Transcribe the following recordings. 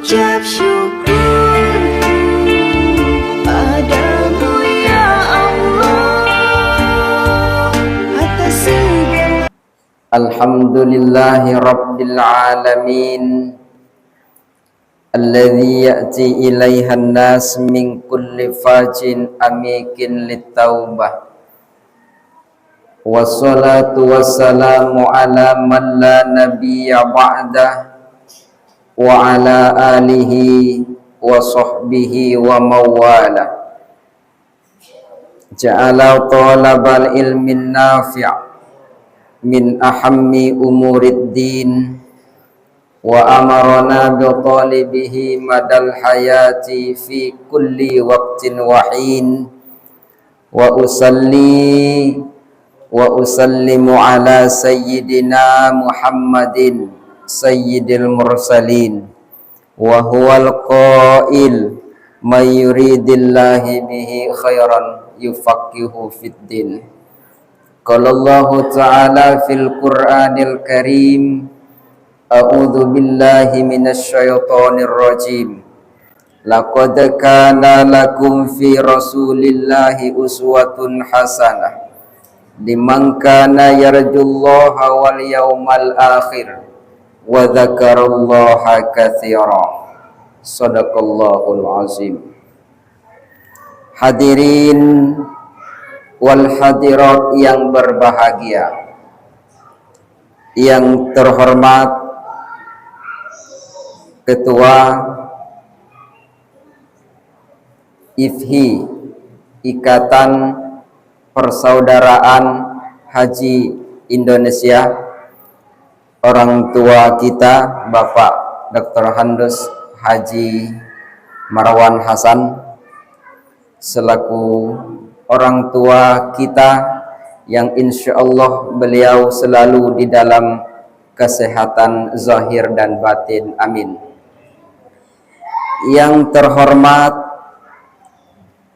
mengucap syukur padamu ya Allah atas segala. Alhamdulillahi Rabbil Alamin alladzi ya'ti ilaiha an-nas min kulli fajin amikin lit-taubah. Wassalatu wassalamu ala man la nabiyya ba'dah wa ala alihi wa sahbihi wa mawala. Ja'ala talabal ilmin nafi' min ahammi umurid din wa amarana bi talibihi madal hayati fi kulli waqtin wa hin wa usallimu ala sayyidina Muhammadin sayyidil mursalin wa huwal qail may yuridillahi bihi khairan yufaqihu fid din. Qala Allah Ta'ala fil Qur'anil Karim, a'udzu billahi minasy syaithanir rajim. Laqad kana lakum fi Rasulillahi uswatun hasanah liman kana yarjullaha wal yawmal akhir wa dzakarallaha katsira. Shadaqallahul azim. Hadirin wal hadirat yang berbahagia, yang terhormat Ketua IFHI, Ikatan Persaudaraan Haji Indonesia, orang tua kita Bapak Dr. Handus Haji Marwan Hasan, selaku orang tua kita yang insya Allah beliau selalu di dalam kesehatan zahir dan batin, amin. Yang terhormat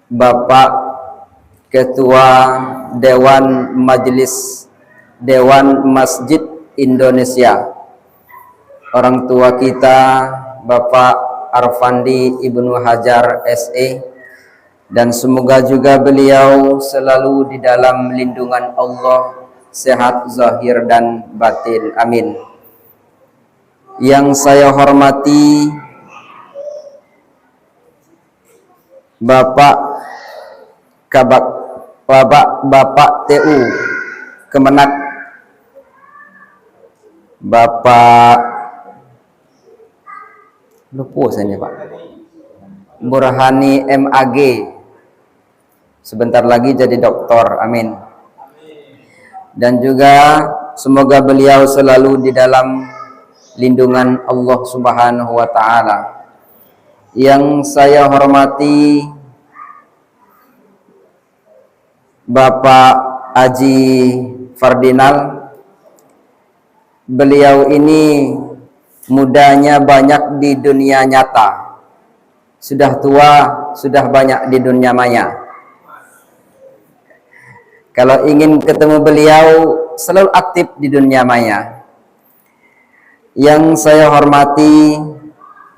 Bapak Ketua Dewan Masjid Indonesia, orang tua kita Bapak Arfandi Ibnu Hajar SE, dan semoga juga beliau selalu di dalam lindungan Allah, sehat zahir dan batin, amin. Yang saya hormati Bapak TU Kemenak, Bapak lupa saya Pak Burhani MAG, sebentar lagi jadi doktor, amin. Dan juga semoga beliau selalu di dalam lindungan Allah Subhanahu wa Ta'ala. Yang saya hormati Bapak Haji Fardinal, beliau ini mudanya banyak di dunia nyata, sudah tua, sudah banyak di dunia maya. Kalau ingin ketemu beliau selalu aktif di dunia maya. Yang saya hormati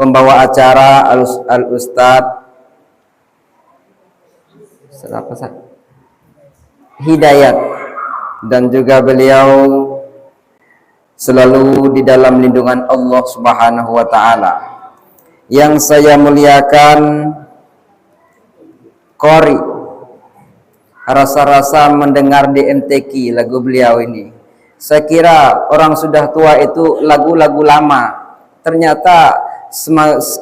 pembawa acara Al-Ustadz Hidayat, dan juga beliau selalu di dalam lindungan Allah Subhanahu wa Ta'ala. Yang saya muliakan Qori, rasa-rasa mendengar di MTQ lagu beliau ini. Saya kira orang sudah tua itu lagu-lagu lama, ternyata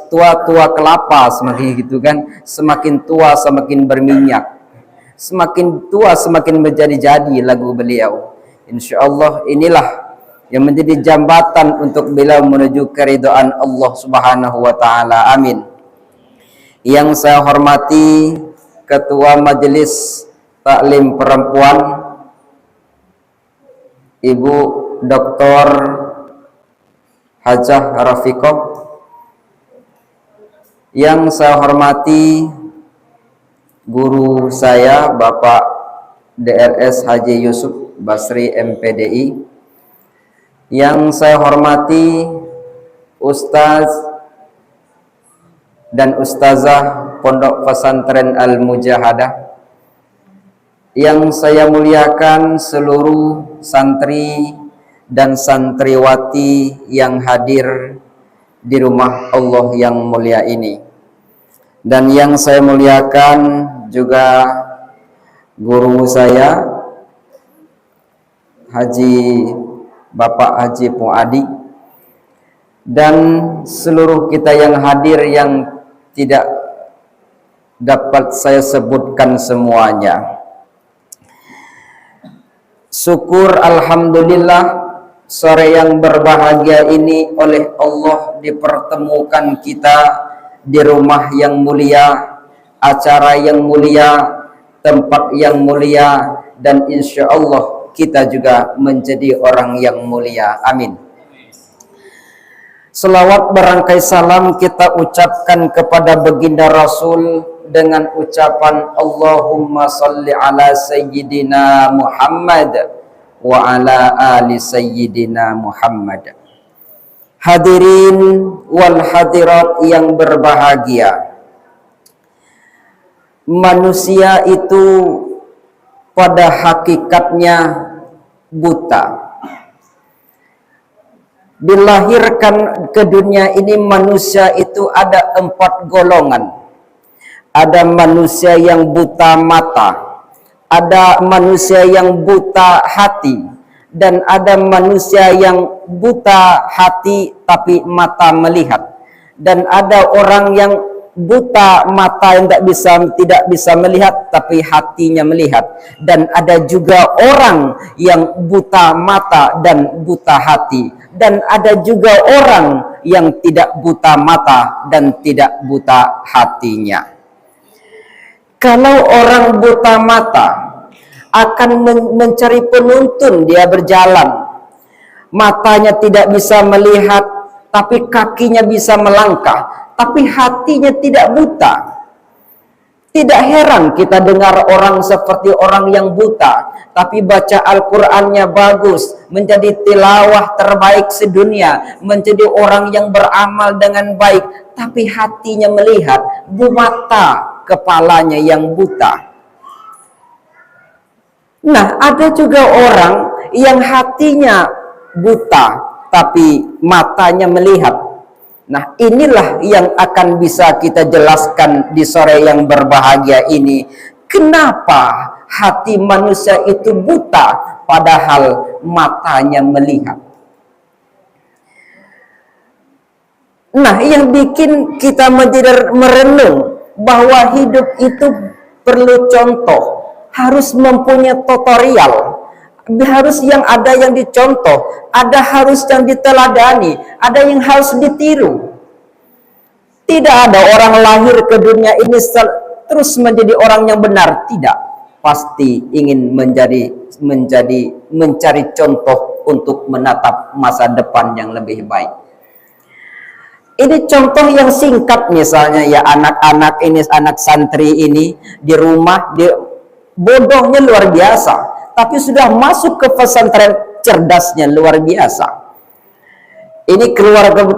tua-tua kelapa semakin gitu kan, semakin tua semakin berminyak, semakin tua semakin menjadi-jadi lagu beliau. Insya Allah inilah yang menjadi jambatan untuk beliau menuju keridhaan Allah Subhanahu wa Ta'ala, amin. Yang saya hormati Ketua Majelis Taklim Perempuan Ibu Dr. Hajah Rafiqah. Yang saya hormati guru saya Bapak DRS Haji Yusuf Basri MPDI. Yang saya hormati Ustaz dan Ustazah Pondok Pesantren Al-Mujahadah, yang saya muliakan seluruh santri dan santriwati yang hadir di rumah Allah yang mulia ini, dan yang saya muliakan juga guru saya Bapak Haji Puadi, dan seluruh kita yang hadir yang tidak dapat saya sebutkan semuanya. Syukur alhamdulillah sore yang berbahagia ini oleh Allah dipertemukan kita di rumah yang mulia, acara yang mulia, tempat yang mulia, dan insya Allah kita juga menjadi orang yang mulia. Amin. Selawat berangkai salam kita ucapkan kepada baginda Rasul dengan ucapan Allahumma salli ala Sayyidina Muhammad wa ala ali Sayyidina Muhammad. Hadirin wal hadirat yang berbahagia, manusia itu pada hakikatnya buta. Dilahirkan ke dunia ini manusia itu ada 4 golongan. Ada manusia yang buta mata, ada manusia yang buta hati, dan ada manusia yang buta hati tapi mata melihat, dan ada orang yang buta mata yang tidak bisa melihat tapi hatinya melihat, dan ada juga orang yang buta mata dan buta hati, dan ada juga orang yang tidak buta mata dan tidak buta hatinya. Kalau orang buta mata akan mencari penuntun, dia berjalan, matanya tidak bisa melihat tapi kakinya bisa melangkah, tapi hatinya tidak buta. Tidak heran kita dengar orang seperti orang yang buta, tapi baca Al-Qur'annya bagus, menjadi tilawah terbaik sedunia, menjadi orang yang beramal dengan baik, tapi hatinya melihat, mata kepalanya yang buta. Nah, ada juga orang yang hatinya buta tapi matanya melihat. Nah, inilah yang akan bisa kita jelaskan di sore yang berbahagia ini. Kenapa hati manusia itu buta padahal matanya melihat? Nah, yang bikin kita menjadi merenung bahwa hidup itu perlu contoh, harus mempunyai tutorial, harus yang ada yang dicontoh, ada harus yang diteladani, ada yang harus ditiru. Tidak ada orang lahir ke dunia ini terus menjadi orang yang benar, tidak. Pasti ingin mencari contoh untuk menatap masa depan yang lebih baik. Ini contoh yang singkat, misalnya ya, anak-anak ini, anak santri ini di rumah, bodohnya luar biasa, tapi sudah masuk ke pesantren, cerdasnya luar biasa. Ini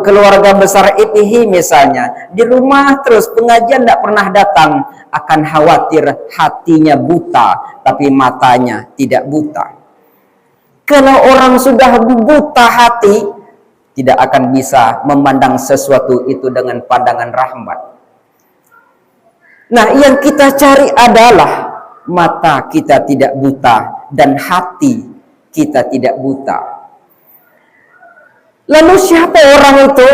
keluarga besar IPI misalnya, di rumah terus pengajian tidak pernah datang, akan khawatir hatinya buta, tapi matanya tidak buta. Kalau orang sudah buta hati, tidak akan bisa memandang sesuatu itu dengan pandangan rahmat. Nah, yang kita cari adalah mata kita tidak buta dan hati kita tidak buta. Lalu siapa orang itu?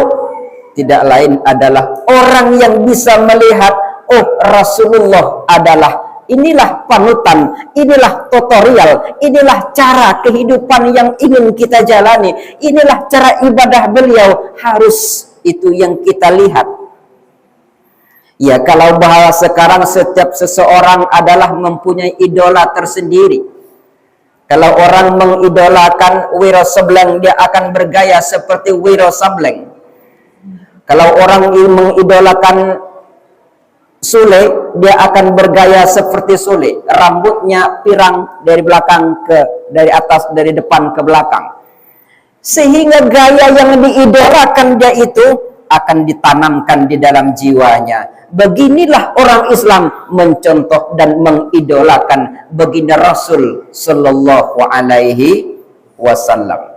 Tidak lain adalah orang yang bisa melihat, oh, Rasulullah adalah, inilah panutan, inilah tutorial, inilah cara kehidupan yang ingin kita jalani, inilah cara ibadah beliau, harus itu yang kita lihat. Ya, kalau bahasa sekarang setiap seseorang adalah mempunyai idola tersendiri. Kalau orang mengidolakan Wiro Sableng, dia akan bergaya seperti Wiro Sableng. Kalau orang mengidolakan Sule, dia akan bergaya seperti Sule. Rambutnya pirang dari atas, dari depan ke belakang. Sehingga gaya yang diidolakan dia itu akan ditanamkan di dalam jiwanya. Beginilah orang Islam mencontoh dan mengidolakan baginda Rasul sallallahu alaihi wasallam.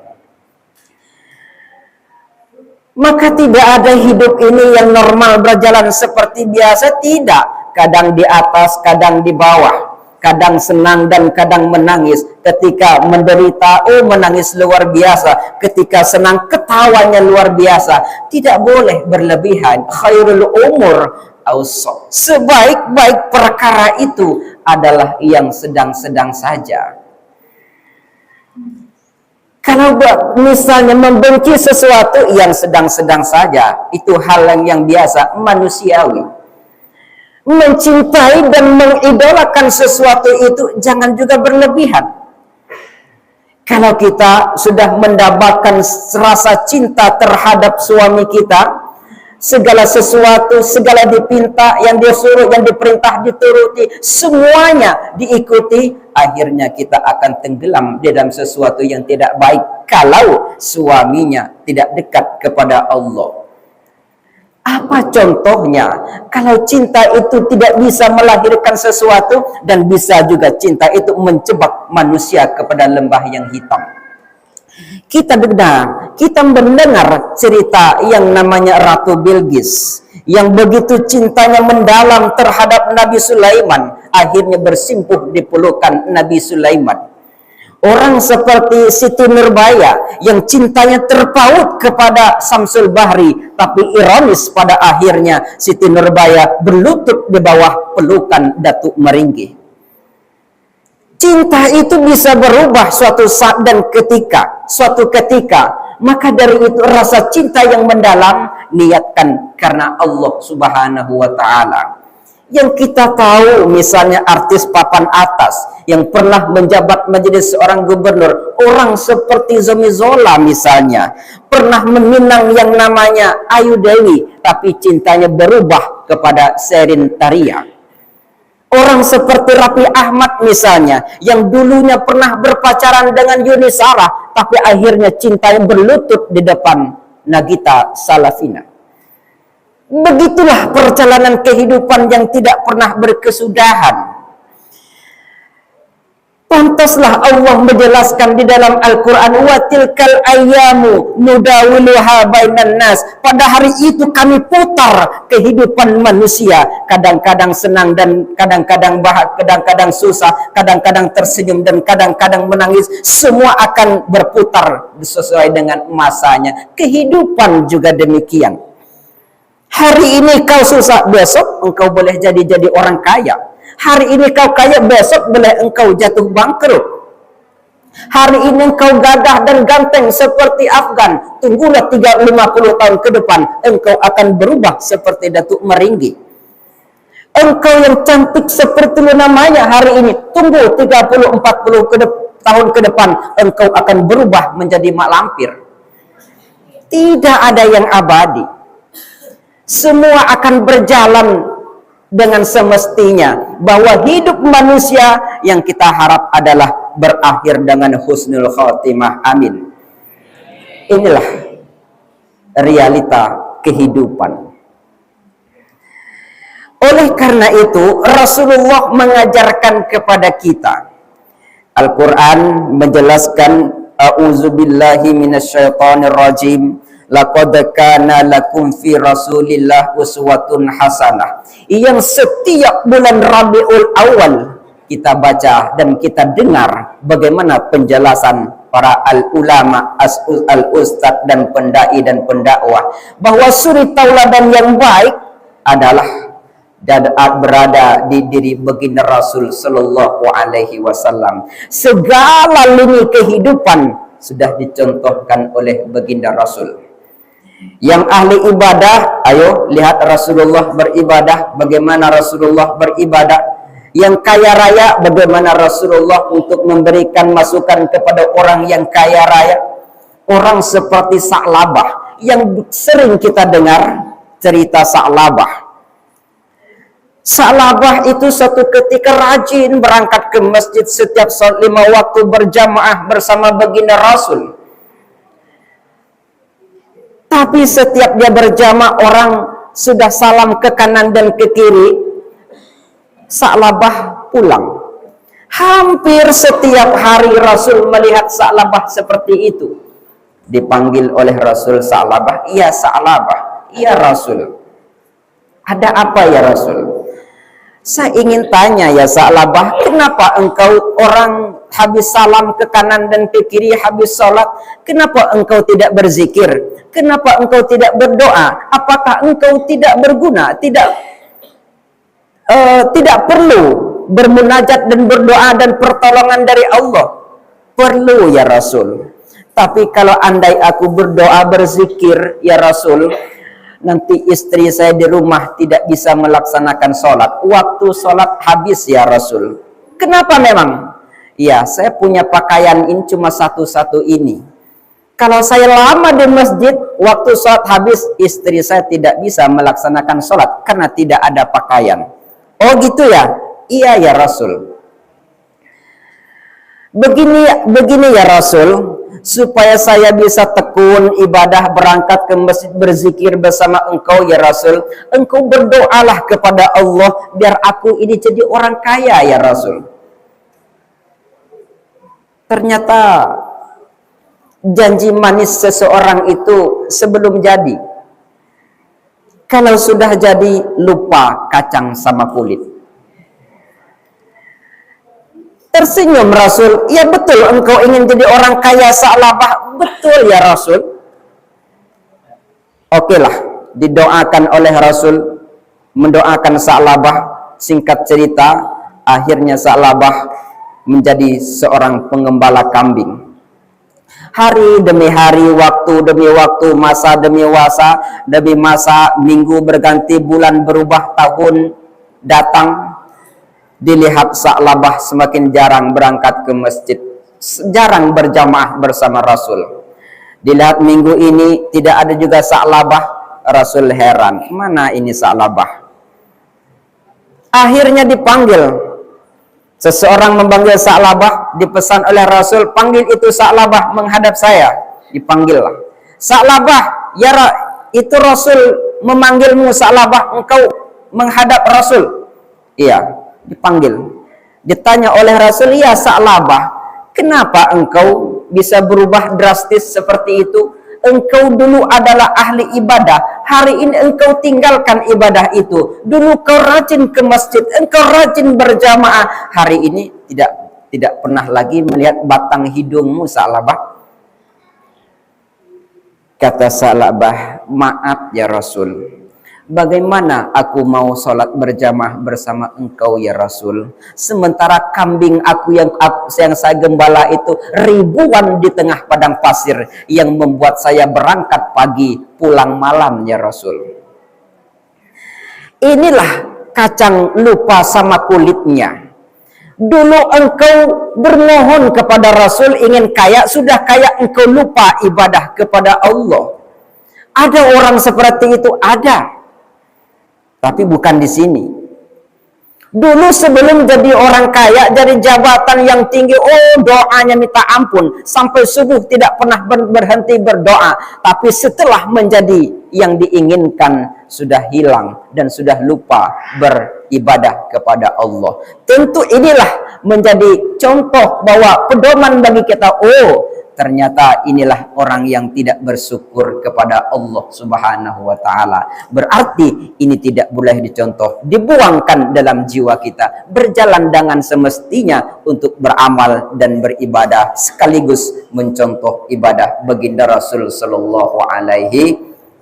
Maka tidak ada hidup ini yang normal berjalan seperti biasa, tidak. Kadang di atas, kadang di bawah. Kadang senang dan kadang menangis. Ketika menderita, menangis luar biasa. Ketika senang, ketawanya luar biasa. Tidak boleh berlebihan. Khairul umur awsat. Sebaik-baik perkara itu adalah yang sedang-sedang saja. Kalau misalnya membenci sesuatu yang sedang-sedang saja, itu hal yang biasa, manusiawi. Mencintai dan mengidolakan sesuatu itu jangan juga berlebihan. Kalau kita sudah mendapatkan rasa cinta terhadap suami kita, segala sesuatu, segala dipinta, yang disuruh, yang diperintah dituruti, semuanya diikuti, akhirnya kita akan tenggelam di dalam sesuatu yang tidak baik kalau suaminya tidak dekat kepada Allah. Apa contohnya? Kalau cinta itu tidak bisa melahirkan sesuatu, dan bisa juga cinta itu menjebak manusia kepada lembah yang hitam. Kita mendengar cerita yang namanya Ratu Bilqis yang begitu cintanya mendalam terhadap Nabi Sulaiman, akhirnya bersimpuh di pelukan Nabi Sulaiman. Orang seperti Siti Nurbaya yang cintanya terpaut kepada Samsul Bahri, tapi ironis pada akhirnya Siti Nurbaya berlutut di bawah pelukan Datuk Meringgi. Cinta itu bisa berubah suatu saat dan suatu ketika. Maka dari itu rasa cinta yang mendalam niatkan karena Allah Subhanahu wa taala. Yang kita tahu misalnya artis papan atas yang pernah menjabat menjadi seorang gubernur, orang seperti Zumi Zola misalnya, pernah meminang yang namanya Ayu Dewi, tapi cintanya berubah kepada Sherin Taria. Orang seperti Raffi Ahmad misalnya, yang dulunya pernah berpacaran dengan Yuni Sarah, tapi akhirnya cintanya berlutut di depan Nagita Slavina. Begitulah perjalanan kehidupan yang tidak pernah berkesudahan. Pantaslah Allah menjelaskan di dalam Al-Quran, wa tilkal ayyamu nudawiluha bainan nas. Pada hari itu kami putar kehidupan manusia. Kadang-kadang senang dan kadang-kadang bahagia, kadang-kadang susah, kadang-kadang tersenyum dan kadang-kadang menangis. Semua akan berputar sesuai dengan masanya. Kehidupan juga demikian. Hari ini kau susah, besok engkau boleh jadi orang kaya. Hari ini kau kaya, besok boleh engkau jatuh bangkrut. Hari ini engkau gagah dan ganteng seperti Afgan, tunggulah 50 tahun ke depan, engkau akan berubah seperti Datuk Meringgi. Engkau yang cantik seperti Luna Maya hari ini, tunggu 30-40 tahun ke depan, engkau akan berubah menjadi mak lampir. Tidak ada yang abadi. Semua akan berjalan dengan semestinya, bahwa hidup manusia yang kita harap adalah berakhir dengan husnul khotimah. Amin. Inilah realita kehidupan. Oleh karena itu Rasulullah mengajarkan kepada kita, Al-Quran menjelaskan, a'udzubillahi minasyaitonir rajim, laqad kana lakum fi Rasulillah uswatun hasanah, yang setiap bulan Rabiul Awal kita baca dan kita dengar bagaimana penjelasan para al-ulama, al-ustad dan pendai dan pendakwah, bahwa suri tauladan yang baik adalah berada di diri baginda Rasul sallallahu alaihi wasallam. Segala lini kehidupan sudah dicontohkan oleh baginda Rasul. Yang ahli ibadah, ayo lihat Rasulullah beribadah, bagaimana Rasulullah beribadah. Yang kaya raya, bagaimana Rasulullah untuk memberikan masukan kepada orang yang kaya raya. Orang seperti Sa'labah, yang sering kita dengar cerita Sa'labah. Sa'labah itu suatu ketika rajin berangkat ke masjid setiap salat 5 waktu berjamaah bersama baginda Rasul. Tapi setiap dia berjamaah, orang sudah salam ke kanan dan ke kiri, Sa'labah pulang. Hampir setiap hari Rasul melihat Sa'labah seperti itu. Dipanggil oleh Rasul, Sa'labah, "Iya Sa'labah, iya Rasul. Ada apa ya Rasul?" "Saya ingin tanya ya Sa'labah, kenapa engkau orang habis salam ke kanan dan ke kiri, habis sholat, kenapa engkau tidak berzikir? Kenapa engkau tidak berdoa? Apakah engkau tidak berguna? Tidak perlu bermunajat dan berdoa dan pertolongan dari Allah?" "Perlu ya Rasul. Tapi kalau andai aku berdoa, berzikir ya Rasul, nanti istri saya di rumah tidak bisa melaksanakan sholat. Waktu sholat habis ya Rasul." "Kenapa memang?" "Ya, saya punya pakaian ini cuma satu-satu ini. Kalau saya lama di masjid, waktu sholat habis, istri saya tidak bisa melaksanakan sholat karena tidak ada pakaian." "Oh gitu ya?" "Iya ya Rasul." Begini ya Rasul, supaya saya bisa tekun ibadah, berangkat ke masjid, berzikir bersama engkau ya Rasul, engkau berdoalah kepada Allah biar aku ini jadi orang kaya ya Rasul." Ternyata janji manis seseorang itu sebelum jadi. Kalau sudah jadi, lupa kacang sama kulit. Tersenyum Rasul, "Ya betul engkau ingin jadi orang kaya Sa'labah." "Betul ya Rasul." Okelah, didoakan oleh Rasul, mendoakan Sa'labah. Singkat cerita, akhirnya Sa'labah menjadi seorang pengembala kambing. Hari demi hari, waktu demi waktu, masa demi masa, minggu berganti, bulan berubah, tahun datang. Dilihat Sa'labah semakin jarang berangkat ke masjid, jarang berjamaah bersama Rasul. Dilihat minggu ini tidak ada juga Sa'labah, Rasul heran, mana ini Sa'labah? Akhirnya dipanggil. Seseorang memanggil Sa'labah, dipesan oleh Rasul, "Panggil itu Sa'labah menghadap saya." Dipanggillah. "Sa'labah, ya itu Rasul memanggilmu Sa'labah, engkau menghadap Rasul." "Iya." Dipanggil. Ditanya oleh Rasul, "Ya Sa'labah, kenapa engkau bisa berubah drastis seperti itu? Engkau dulu adalah ahli ibadah, hari ini engkau tinggalkan ibadah itu. Dulu kau rajin ke masjid, engkau rajin berjamaah, hari ini tidak pernah lagi melihat batang hidungmu Sa'labah." Kata Sa'labah, "Maaf ya Rasul, bagaimana aku mau sholat berjamaah bersama engkau ya Rasul, sementara kambing aku yang saya gembala itu ribuan di tengah padang pasir yang membuat saya berangkat pagi pulang malam ya Rasul." Inilah kacang lupa sama kulitnya. Dulu engkau bermohon kepada Rasul ingin kaya, sudah kaya engkau lupa ibadah kepada Allah. Ada orang seperti itu, ada. Tapi bukan di sini. Dulu sebelum jadi orang kaya, jadi jabatan yang tinggi, doanya minta ampun. Sampai subuh tidak pernah berhenti berdoa. Tapi setelah menjadi yang diinginkan, sudah hilang dan sudah lupa beribadah kepada Allah. Tentu inilah menjadi contoh bahwa pedoman bagi kita, ternyata inilah orang yang tidak bersyukur kepada Allah Subhanahu wa Ta'ala. Berarti ini tidak boleh dicontoh, dibuangkan dalam jiwa kita. Berjalan dengan semestinya untuk beramal dan beribadah, sekaligus mencontoh ibadah baginda Rasul Sallallahu Alaihi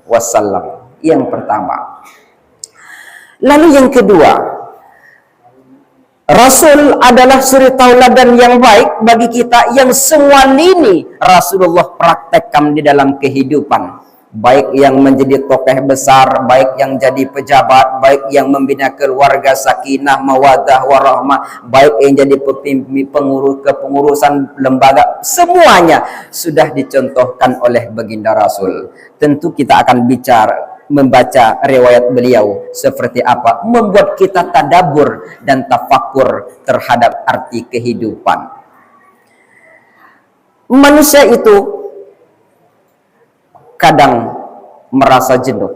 Wasallam. Yang pertama. Lalu yang kedua, Rasul adalah suri tauladan yang baik bagi kita, yang semua lini Rasulullah praktekkan di dalam kehidupan. Baik yang menjadi tokoh besar, baik yang jadi pejabat, baik yang membina keluarga, sakinah, mawaddah, warahmah, baik yang jadi kepengurusan lembaga, semuanya sudah dicontohkan oleh baginda Rasul. Tentu kita akan membaca riwayat beliau seperti apa, membuat kita tadabbur dan tafakur terhadap arti kehidupan. Manusia itu kadang merasa jenuh,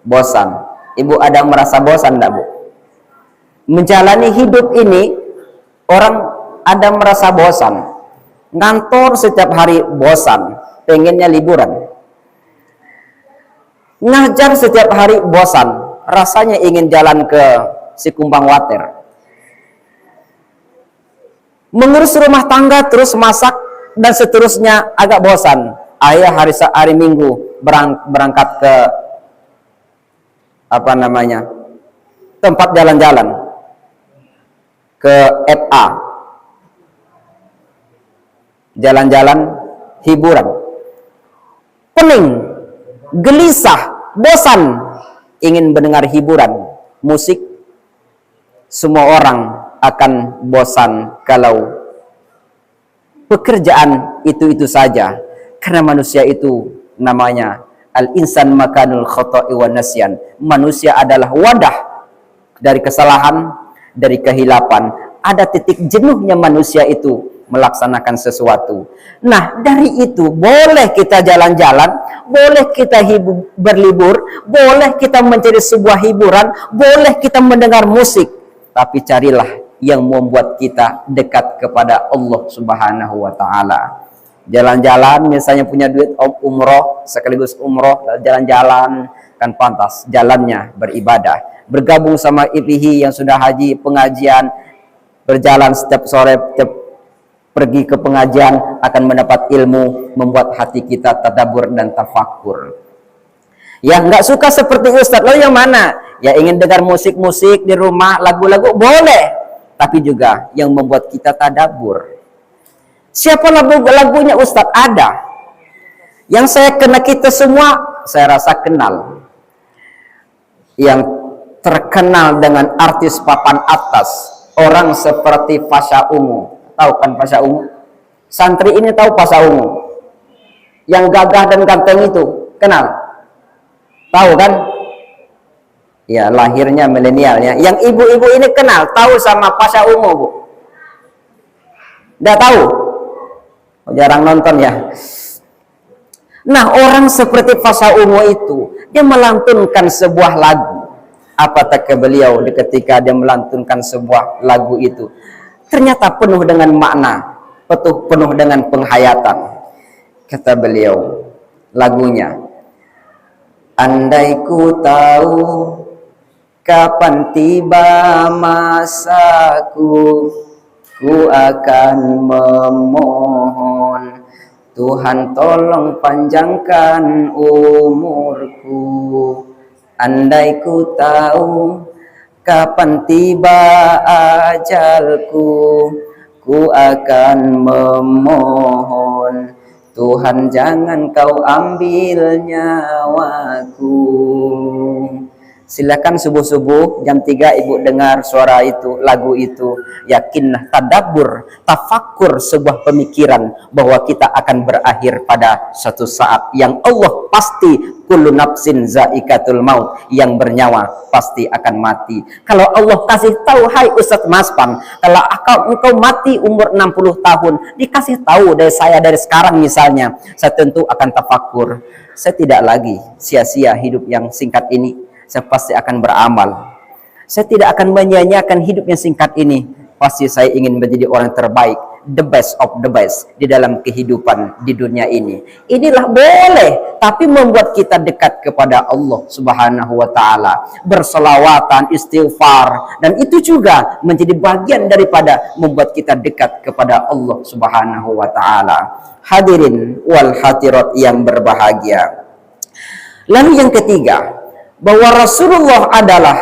bosan. Ibu ada merasa bosan enggak, Bu? Menjalani hidup ini, orang ada merasa bosan. Ngantor setiap hari bosan, pengennya liburan. Ngajar setiap hari bosan, rasanya ingin jalan ke Sikumbang Water. Mengurus rumah tangga terus masak dan seterusnya agak bosan. Ayah hari Minggu berangkat ke tempat jalan-jalan, ke FA, jalan-jalan hiburan. Pening, gelisah, bosan, ingin mendengar hiburan, musik. Semua orang akan bosan kalau pekerjaan itu saja, karena manusia itu namanya al-insan makanul khoto'i wa nasyan. Manusia adalah wadah dari kesalahan, dari kehilapan. Ada titik jenuhnya manusia itu melaksanakan sesuatu. Nah, dari itu boleh kita jalan-jalan, boleh kita berlibur, boleh kita mencari sebuah hiburan, boleh kita mendengar musik, tapi carilah yang membuat kita dekat kepada Allah Subhanahu wa taala. Jalan-jalan, misalnya punya duit umroh, sekaligus umroh, jalan-jalan, kan pantas jalannya beribadah. Bergabung sama IPI yang sudah haji, pengajian, berjalan setiap sore, pergi ke pengajian, akan mendapat ilmu, membuat hati kita tadabbur dan tafakur. Ya, nggak suka seperti Ustadz, lalu yang mana? Ya, ingin dengar musik-musik di rumah, lagu-lagu, boleh. Tapi juga yang membuat kita tadabbur. Siapa lagunya Ustadz? Ada. Yang saya kenal, kita semua saya rasa kenal. Yang terkenal dengan artis papan atas, orang seperti Pasha Ungu. Tahu kan Pasha Ungu? Santri ini tahu Pasha Ungu? Yang gagah dan ganteng itu, kenal? Tahu kan? Ya, lahirnya milenialnya. Yang ibu-ibu ini kenal, tahu sama Pasha Ungu, Bu? Udah tahu? Jarang nonton ya. Nah, orang seperti Pasha Ungu itu, dia melantunkan sebuah lagu. Apa kata beliau ketika dia melantunkan sebuah lagu itu? Ternyata penuh dengan makna, penuh dengan penghayatan. Kata beliau, lagunya, andai ku tahu kapan tiba masaku, ku akan memohon Tuhan tolong panjangkan umurku. Andai ku tahu kapan tiba ajalku, ku akan memohon Tuhan jangan kau ambil nyawaku. Silakan subuh-subuh jam 3 ibu dengar suara itu, lagu itu. Yakinlah, tadabbur, tafakkur sebuah pemikiran bahwa kita akan berakhir pada suatu saat yang Allah pasti, kullu nafsin zaikatul maut, yang bernyawa pasti akan mati. Kalau Allah kasih tahu, hai Ustadz Maspan, kalau engkau mati umur 60 tahun, dikasih tahu dari saya dari sekarang misalnya, saya tentu akan tafakkur. Saya tidak lagi sia-sia hidup yang singkat ini. Saya pasti akan beramal. Saya tidak akan menyia-nyiakan hidup yang singkat ini. Pasti saya ingin menjadi orang terbaik, the best of the best di dalam kehidupan di dunia ini. Inilah boleh, tapi membuat kita dekat kepada Allah Subhanahu wa taala. Berselawatan, istighfar, dan itu juga menjadi bagian daripada membuat kita dekat kepada Allah Subhanahu wa taala. Hadirin wal hadirat yang berbahagia. Lalu yang ketiga, bahwa Rasulullah adalah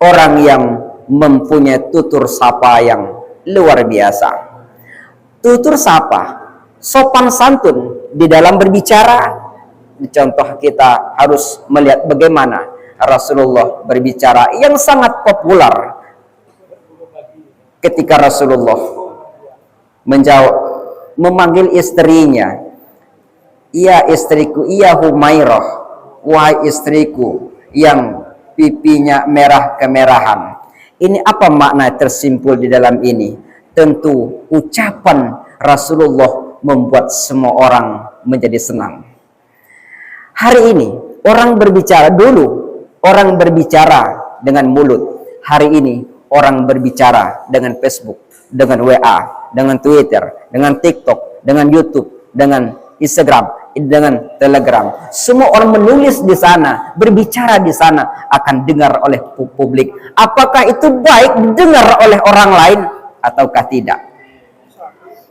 orang yang mempunyai tutur sapa yang luar biasa. Tutur sapa, sopan santun di dalam berbicara. Contoh kita harus melihat bagaimana Rasulullah berbicara yang sangat populer. Ketika Rasulullah memanggil istrinya, "Ya istriku, ya Humairah, wahai istriku yang pipinya merah kemerahan." Ini apa makna tersimpul di dalam ini? Tentu ucapan Rasulullah membuat semua orang menjadi senang. Hari ini orang berbicara dulu, orang berbicara dengan mulut. Hari ini orang berbicara dengan Facebook, dengan WA, dengan Twitter, dengan TikTok, dengan YouTube, dengan Instagram, dengan Telegram. Semua orang menulis di sana, berbicara di sana, akan dengar oleh publik. Apakah itu baik didengar oleh orang lain ataukah tidak?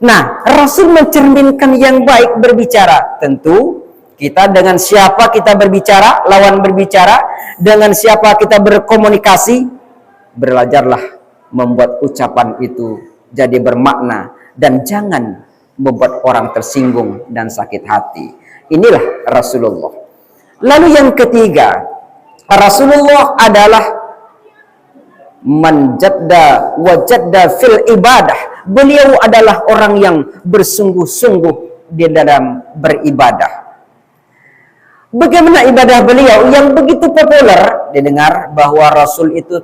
Nah, Rasul mencerminkan yang baik berbicara. Tentu kita dengan siapa kita berbicara, lawan berbicara, dengan siapa kita berkomunikasi, belajarlah membuat ucapan itu jadi bermakna dan jangan membuat orang tersinggung dan sakit hati. Inilah Rasulullah. Lalu yang ketiga, Rasulullah adalah manjadda wajadda fil ibadah. Beliau adalah orang yang bersungguh-sungguh di dalam beribadah. Bagaimana ibadah beliau yang begitu populer? Didengar bahwa Rasul itu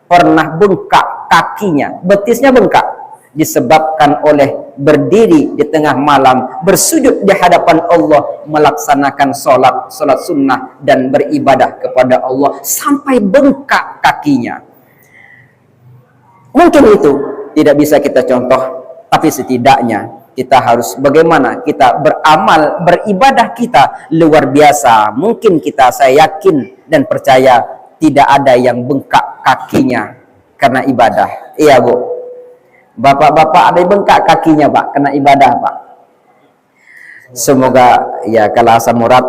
pernah bengkak kakinya, betisnya bengkak, disebabkan oleh berdiri di tengah malam, bersujud di hadapan Allah, melaksanakan sholat sunnah dan beribadah kepada Allah sampai bengkak kakinya. Mungkin itu tidak bisa kita contoh, tapi setidaknya kita harus bagaimana kita beramal, beribadah kita luar biasa. Mungkin saya yakin dan percaya tidak ada yang bengkak kakinya karena ibadah. Iya Bu. Bapak-bapak ada yang bengkak kakinya Pak kena ibadah Pak. Semoga ya kalau asam urat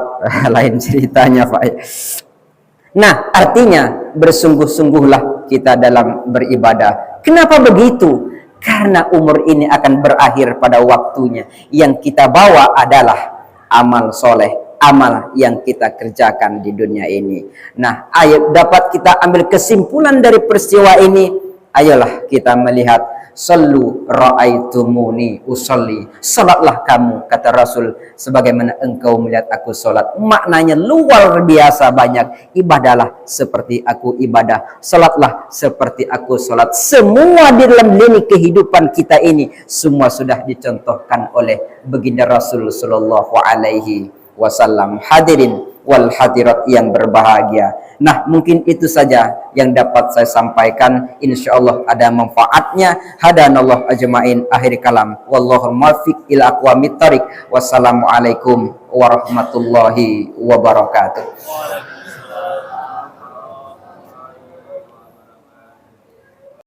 lain ceritanya Pak. Nah, artinya bersungguh-sungguhlah kita dalam beribadah. Kenapa begitu? Karena umur ini akan berakhir pada waktunya. Yang kita bawa adalah amal soleh, amal yang kita kerjakan di dunia ini. Nah, ayo dapat kita ambil kesimpulan dari peristiwa ini. Ayolah kita melihat, sallu ra'aitumuni usolli. Salatlah kamu, kata Rasul, sebagaimana engkau melihat aku salat. Maknanya luar biasa banyak. Ibadahlah seperti aku ibadah, salatlah seperti aku salat. Semua di dalam lini kehidupan kita ini semua sudah dicontohkan oleh baginda Rasul sallallahu alaihi wasallam. Hadirin wal hadirat yang berbahagia. Nah, mungkin itu saja yang dapat saya sampaikan. Insyaallah ada manfaatnya. Hadanallah ajmain. Akhir kalam. Wallahul muwaffiq ila aqwamit thariq. Wassalamualaikum warahmatullahi wabarakatuh.